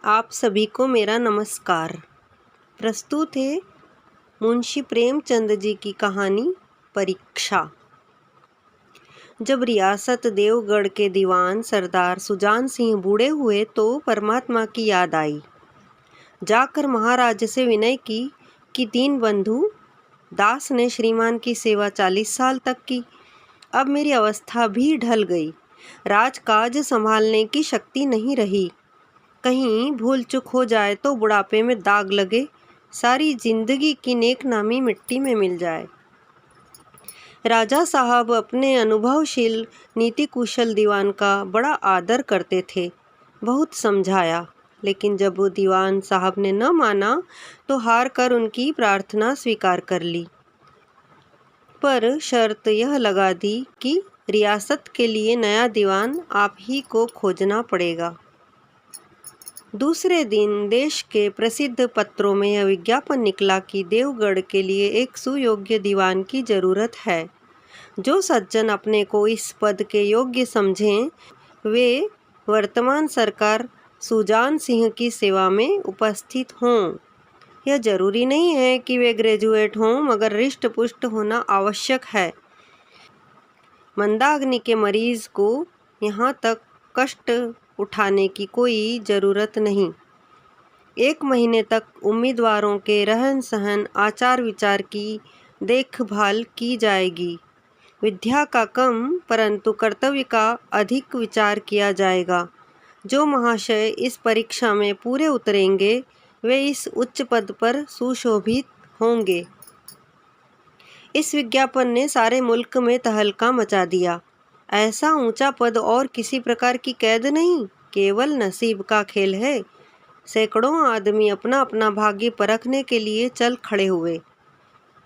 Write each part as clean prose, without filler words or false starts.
आप सभी को मेरा नमस्कार। प्रस्तुत है मुंशी प्रेमचंद जी की कहानी परीक्षा। जब रियासत देवगढ़ के दीवान सरदार सुजान सिंह बूढ़े हुए तो परमात्मा की याद आई। जाकर महाराज से विनय की कि दीन बंधु दास ने श्रीमान की सेवा 40 साल तक की। अब मेरी अवस्था भी ढल गई, राजकाज संभालने की शक्ति नहीं रही। कहीं भूल चूक हो जाए तो बुढ़ापे में दाग लगे, सारी जिंदगी की नेक नामी मिट्टी में मिल जाए। राजा साहब अपने अनुभवशील नीति कुशल दीवान का बड़ा आदर करते थे। बहुत समझाया, लेकिन जब वो दीवान साहब ने न माना तो हार कर उनकी प्रार्थना स्वीकार कर ली। पर शर्त यह लगा दी कि रियासत के लिए नया दीवान आप ही को खोजना पड़ेगा। दूसरे दिन देश के प्रसिद्ध पत्रों में यह विज्ञापन निकला कि देवगढ़ के लिए एक सुयोग्य दीवान की जरूरत है। जो सज्जन अपने को इस पद के योग्य समझें, वे वर्तमान सरकार सुजान सिंह की सेवा में उपस्थित हों। यह जरूरी नहीं है कि वे ग्रेजुएट हों, मगर रिष्ट पुष्ट होना आवश्यक है। मंदाग्नि के मरीज को यहाँ तक कष्ट उठाने की कोई ज़रूरत नहीं। 1 महीने तक उम्मीदवारों के रहन सहन आचार विचार की देखभाल की जाएगी। विद्या का कम परंतु कर्तव्य का अधिक विचार किया जाएगा। जो महाशय इस परीक्षा में पूरे उतरेंगे वे इस उच्च पद पर सुशोभित होंगे। इस विज्ञापन ने सारे मुल्क में तहलका मचा दिया। ऐसा ऊंचा पद और किसी प्रकार की कैद नहीं, केवल नसीब का खेल है। सैकड़ों आदमी अपना अपना भाग्य परखने के लिए चल खड़े हुए।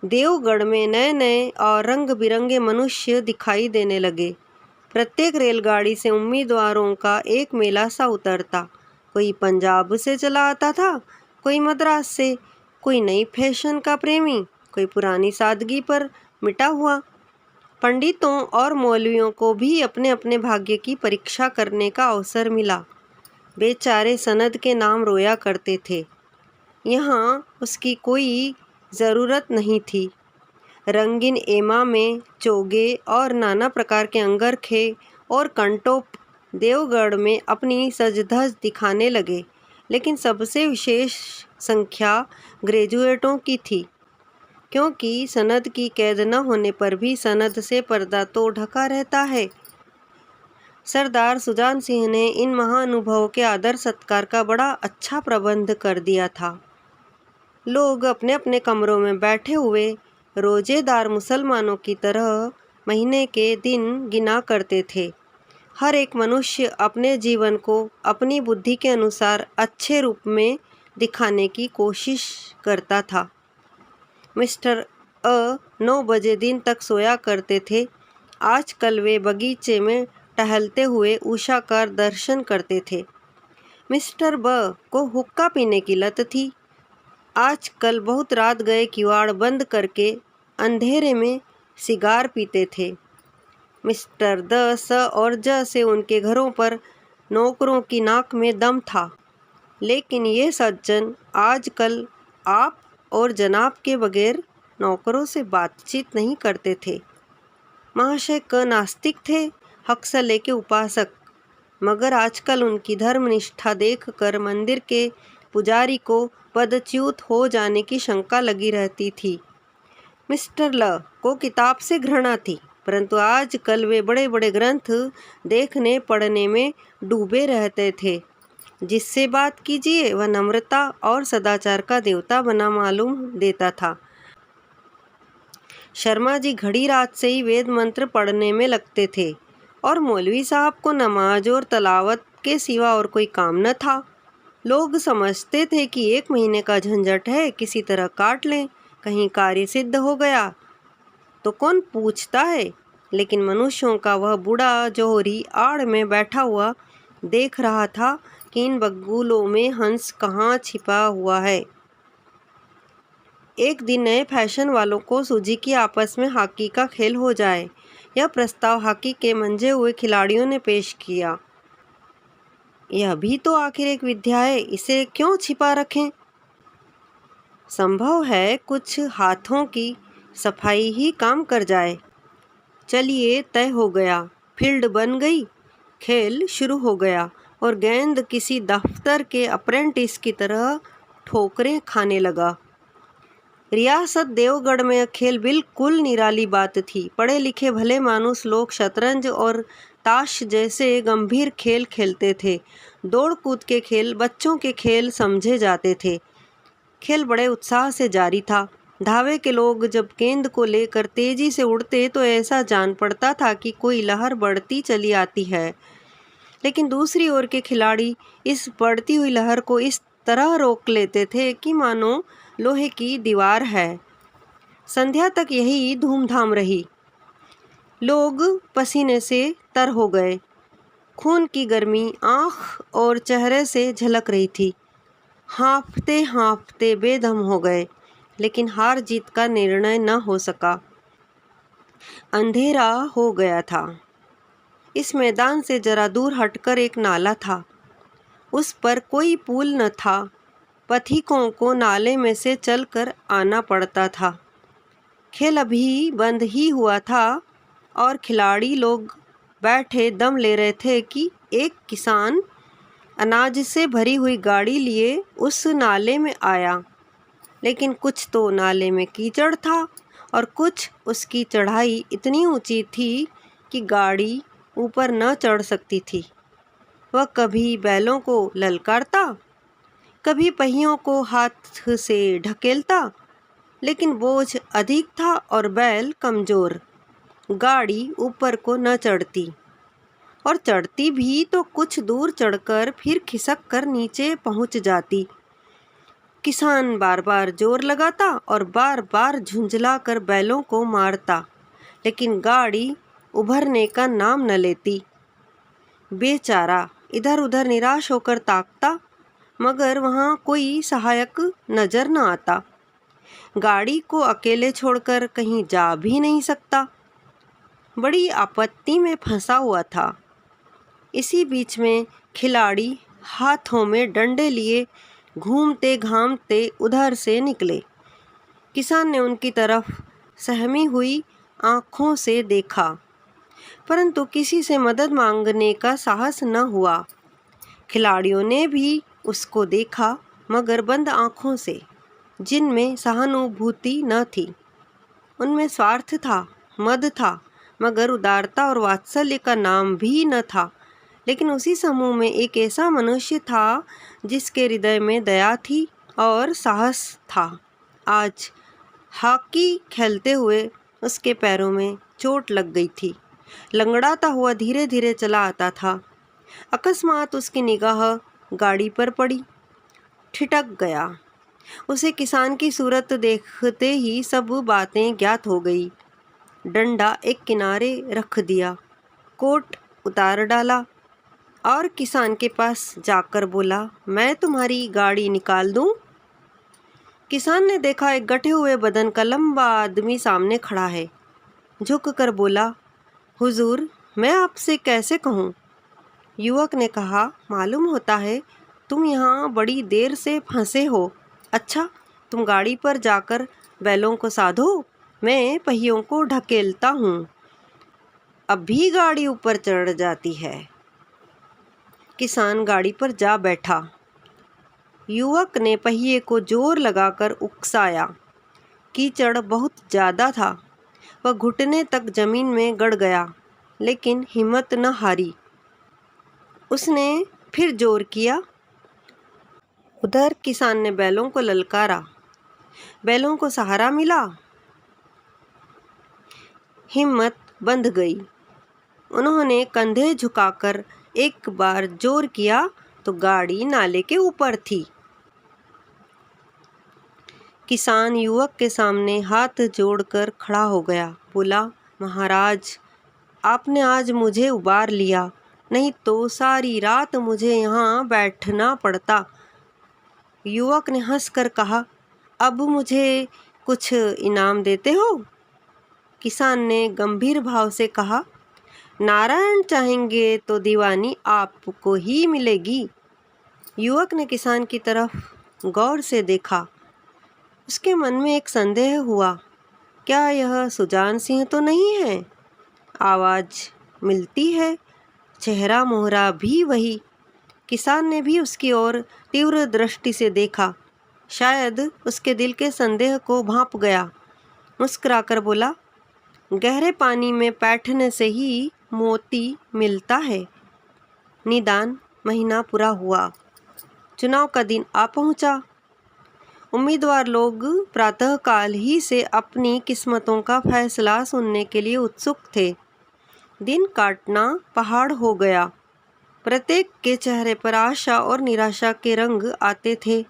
देवगढ़ में नए नए और रंग बिरंगे मनुष्य दिखाई देने लगे। प्रत्येक रेलगाड़ी से उम्मीदवारों का एक मेला सा उतरता। कोई पंजाब से चला आता था, कोई मद्रास से, कोई नई फैशन का प्रेमी, कोई पुरानी सादगी पर मिटा हुआ। पंडितों और मौलवियों को भी अपने अपने भाग्य की परीक्षा करने का अवसर मिला। बेचारे सनद के नाम रोया करते थे। यहाँ उसकी कोई ज़रूरत नहीं थी। रंगीन एमा में चोगे और नाना प्रकार के अंगरखे और कंटोप देवगढ़ में अपनी सजधज दिखाने लगे, लेकिन सबसे विशेष संख्या ग्रेजुएटों की थी, क्योंकि सनद की कैद न होने पर भी सनद से पर्दा तो ढका रहता है। सरदार सुजान सिंह ने इन महाअनुभवों के आदर सत्कार का बड़ा अच्छा प्रबंध कर दिया था। लोग अपने अपने कमरों में बैठे हुए रोजेदार मुसलमानों की तरह महीने के दिन गिना करते थे। हर एक मनुष्य अपने जीवन को अपनी बुद्धि के अनुसार अच्छे रूप में दिखाने की कोशिश करता था। मिस्टर 9 बजे दिन तक सोया करते थे। आजकल वे बगीचे में टहलते हुए उषा का दर्शन करते थे। मिस्टर को हुक्का पीने की लत थी। आजकल बहुत रात गए किवाड़ बंद करके अंधेरे में सिगार पीते थे। मिस्टर और से उनके घरों पर नौकरों की नाक में दम था। लेकिन ये सज्जन आजकल आप और जनाब के बगैर नौकरों से बातचीत नहीं करते थे। महाशय क नास्तिक थे, हक्सले के उपासक, मगर आजकल उनकी धर्मनिष्ठा देखकर मंदिर के पुजारी को पदच्युत हो जाने की शंका लगी रहती थी। मिस्टर को किताब से घृणा थी, परंतु आजकल वे बड़े बड़े ग्रंथ देखने पढ़ने में डूबे रहते थे। जिससे बात कीजिए वह नम्रता और सदाचार का देवता बना मालूम देता था। शर्मा जी घड़ी रात से ही वेद मंत्र पढ़ने में लगते थे और मौलवी साहब को नमाज और तलावत के सिवा और कोई काम न था। लोग समझते थे कि 1 महीने का झंझट है, किसी तरह काट लें, कहीं कार्य सिद्ध हो गया तो कौन पूछता है। लेकिन मनुष्यों का वह बूढ़ा जोहरी आड़ में बैठा हुआ देख रहा था कि इन बगुलों में हंस कहाँ छिपा हुआ है। एक दिन नए फैशन वालों को सूझी कि आपस में हॉकी का खेल हो जाए। यह प्रस्ताव हॉकी के मंझे हुए खिलाड़ियों ने पेश किया। यह भी तो आखिर एक विद्या है, इसे क्यों छिपा रखें? संभव है कुछ हाथों की सफाई ही काम कर जाए। चलिए, तय हो गया। फील्ड बन गई, खेल शुरू हो गया और गेंद किसी दफ्तर के अप्रेंटिस की तरह ठोकरें खाने लगा। रियासत देवगढ़ में खेल बिल्कुल निराली बात थी। पढ़े लिखे भले मानुस लोग शतरंज और ताश जैसे गंभीर खेल खेलते थे। दौड़ कूद के खेल बच्चों के खेल समझे जाते थे। खेल बड़े उत्साह से जारी था। धावे के लोग जब गेंद को लेकर तेजी से उड़ते तो ऐसा जान पड़ता था कि कोई लहर बढ़ती चली आती है। लेकिन दूसरी ओर के खिलाड़ी इस बढ़ती हुई लहर को इस तरह रोक लेते थे कि मानो लोहे की दीवार है। संध्या तक यही धूमधाम रही। लोग पसीने से तर हो गए। खून की गर्मी आँख और चेहरे से झलक रही थी। हाँफते हाँफते बेदम हो गए, लेकिन हार जीत का निर्णय न हो सका। अंधेरा हो गया था। इस मैदान से जरा दूर हटकर एक नाला था। उस पर कोई पुल न था। पथिकों को नाले में से चलकर आना पड़ता था। खेल अभी बंद ही हुआ था और खिलाड़ी लोग बैठे दम ले रहे थे कि एक किसान अनाज से भरी हुई गाड़ी लिए उस नाले में आया। लेकिन कुछ तो नाले में कीचड़ था और कुछ उसकी चढ़ाई इतनी ऊंची थी कि गाड़ी ऊपर न चढ़ सकती थी। वह कभी बैलों को ललकारता, कभी पहियों को हाथ से ढकेलता, लेकिन बोझ अधिक था और बैल कमज़ोर। गाड़ी ऊपर को न चढ़ती, और चढ़ती भी तो कुछ दूर चढ़कर फिर खिसक कर नीचे पहुंच जाती। किसान बार बार जोर लगाता और बार बार झुंझला कर बैलों को मारता, लेकिन गाड़ी उभरने का नाम न लेती। बेचारा इधर उधर निराश होकर ताकता, मगर वहाँ कोई सहायक नजर न आता। गाड़ी को अकेले छोड़कर कहीं जा भी नहीं सकता। बड़ी आपत्ति में फंसा हुआ था। इसी बीच में खिलाड़ी हाथों में डंडे लिए घूमते घामते उधर से निकले। किसान ने उनकी तरफ सहमी हुई आँखों से देखा, परंतु किसी से मदद मांगने का साहस न हुआ। खिलाड़ियों ने भी उसको देखा, मगर बंद आँखों से, जिनमें सहानुभूति न थी। उनमें स्वार्थ था, मद था, मगर उदारता और वात्सल्य का नाम भी न था। लेकिन उसी समूह में एक ऐसा मनुष्य था जिसके हृदय में दया थी और साहस था। आज हॉकी खेलते हुए उसके पैरों में चोट लग गई थी। लंगड़ाता हुआ धीरे धीरे चला आता था। अकस्मात उसकी निगाह गाड़ी पर पड़ी। ठिठक गया। उसे किसान की सूरत देखते ही सब बातें ज्ञात हो गई। डंडा एक किनारे रख दिया, कोट उतार डाला और किसान के पास जाकर बोला, मैं तुम्हारी गाड़ी निकाल दूं? किसान ने देखा एक गठे हुए बदन का लंबा आदमी सामने खड़ा है। झुक कर बोला, हुजूर, मैं आपसे कैसे कहूँ? युवक ने कहा, मालूम होता है तुम यहाँ बड़ी देर से फंसे हो। अच्छा, तुम गाड़ी पर जाकर बैलों को साधो, मैं पहियों को ढकेलता हूँ। अब भी गाड़ी ऊपर चढ़ जाती है। किसान गाड़ी पर जा बैठा। युवक ने पहिए को जोर लगाकर उकसाया। कीचड़ बहुत ज़्यादा था। वह घुटने तक जमीन में गड़ गया, लेकिन हिम्मत न हारी। उसने फिर जोर किया। उधर किसान ने बैलों को ललकारा। बैलों को सहारा मिला। हिम्मत बंध गई। उन्होंने कंधे झुकाकर एक बार जोर किया तो गाड़ी नाले के ऊपर थी। किसान युवक के सामने हाथ जोड़कर खड़ा हो गया। बोला, महाराज, आपने आज मुझे उबार लिया, नहीं तो सारी रात मुझे यहाँ बैठना पड़ता। युवक ने हंसकर कहा, अब मुझे कुछ इनाम देते हो? किसान ने गंभीर भाव से कहा, नारायण चाहेंगे तो दीवानी आपको ही मिलेगी। युवक ने किसान की तरफ गौर से देखा। उसके मन में एक संदेह हुआ, क्या यह सुजान सिंह तो नहीं है? आवाज़ मिलती है, चेहरा मोहरा भी वही। किसान ने भी उसकी ओर तीव्र दृष्टि से देखा। शायद उसके दिल के संदेह को भांप गया। मुस्कुराकर बोला, गहरे पानी में बैठने से ही मोती मिलता है। निदान महीना पूरा हुआ। चुनाव का दिन आ पहुंचा। उम्मीदवार लोग प्रातःकाल ही से अपनी किस्मतों का फैसला सुनने के लिए उत्सुक थे। दिन काटना पहाड़ हो गया। प्रत्येक के चेहरे पर आशा और निराशा के रंग आते थे।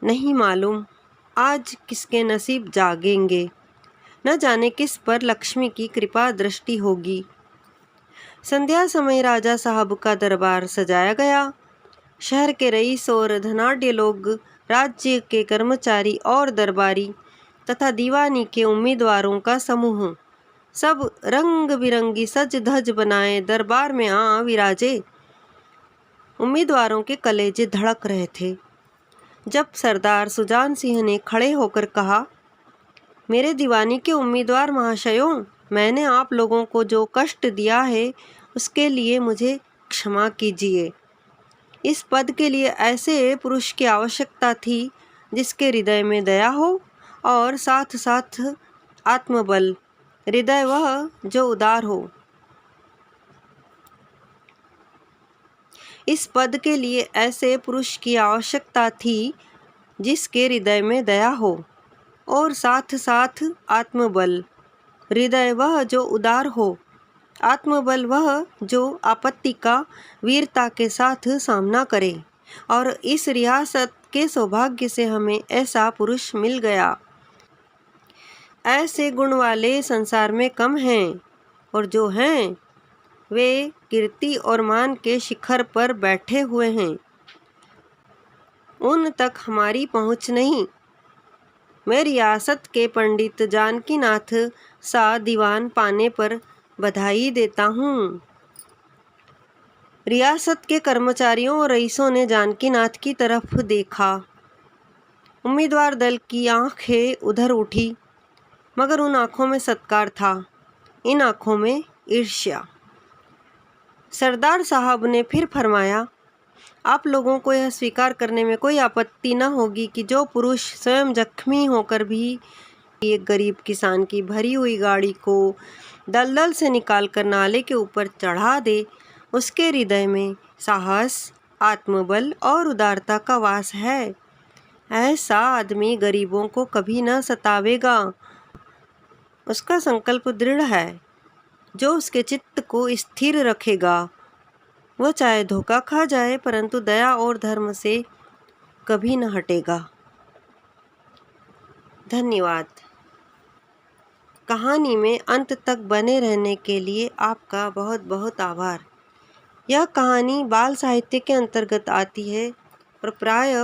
नहीं मालूम आज किसके नसीब जागेंगे, न जाने किस पर लक्ष्मी की कृपा दृष्टि होगी। संध्या समय राजा साहब का दरबार सजाया गया। शहर के रईस और धनाढ्य लोग, राज्य के कर्मचारी और दरबारी तथा दीवानी के उम्मीदवारों का समूह सब रंग बिरंगी सज धज बनाए दरबार में आ विराजे। उम्मीदवारों के कलेजे धड़क रहे थे। जब सरदार सुजान सिंह ने खड़े होकर कहा, मेरे दीवानी के उम्मीदवार महाशयों, मैंने आप लोगों को जो कष्ट दिया है उसके लिए मुझे क्षमा कीजिए। इस पद के लिए ऐसे पुरुष की आवश्यकता थी जिसके हृदय में दया हो और साथ साथ आत्मबल, हृदय वह जो उदार हो। इस पद के लिए ऐसे पुरुष की आवश्यकता थी जिसके हृदय में दया हो और साथ साथ आत्मबल, हृदय वह जो उदार हो, आत्मबल वह जो आपत्ति का वीरता के साथ सामना करे। और इस रियासत के सौभाग्य से हमें ऐसा पुरुष मिल गया। ऐसे गुण वाले संसार में कम हैं, और जो हैं वे कीर्ति और मान के शिखर पर बैठे हुए हैं। उन तक हमारी पहुंच नहीं। मैं रियासत के पंडित जानकीनाथ सा दीवान पाने पर बधाई देता हूँ। रियासत के कर्मचारियों और रईसों ने जानकीनाथ की तरफ देखा। उम्मीदवार दल की आंखें उधर उठी, मगर उन आंखों में सत्कार था, इन आंखों में ईर्ष्या। सरदार साहब ने फिर फरमाया, आप लोगों को यह स्वीकार करने में कोई आपत्ति न होगी कि जो पुरुष स्वयं जख्मी होकर भी एक गरीब किसान की भरी हुई गाड़ी को दलदल से निकालकर नाले के ऊपर चढ़ा दे, उसके हृदय में साहस, आत्मबल और उदारता का वास है। ऐसा आदमी गरीबों को कभी न सतावेगा। उसका संकल्प दृढ़ है। जो उसके चित्त को स्थिर रखेगा, वह चाहे धोखा खा जाए परंतु दया और धर्म से कभी न हटेगा। धन्यवाद। कहानी में अंत तक बने रहने के लिए आपका बहुत बहुत आभार। यह कहानी बाल साहित्य के अंतर्गत आती है और प्राय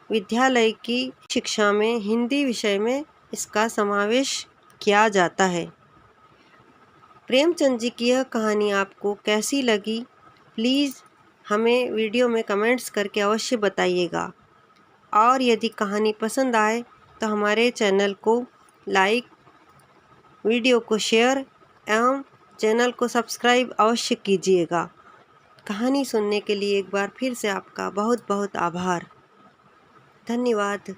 विद्यालय की शिक्षा में हिंदी विषय में इसका समावेश किया जाता है। प्रेमचंद जी की यह कहानी आपको कैसी लगी, प्लीज़ हमें वीडियो में कमेंट्स करके अवश्य बताइएगा। और यदि कहानी पसंद आए तो हमारे चैनल को लाइक, वीडियो को शेयर एवं चैनल को सब्सक्राइब अवश्य कीजिएगा। कहानी सुनने के लिए एक बार फिर से आपका बहुत बहुत आभार। धन्यवाद।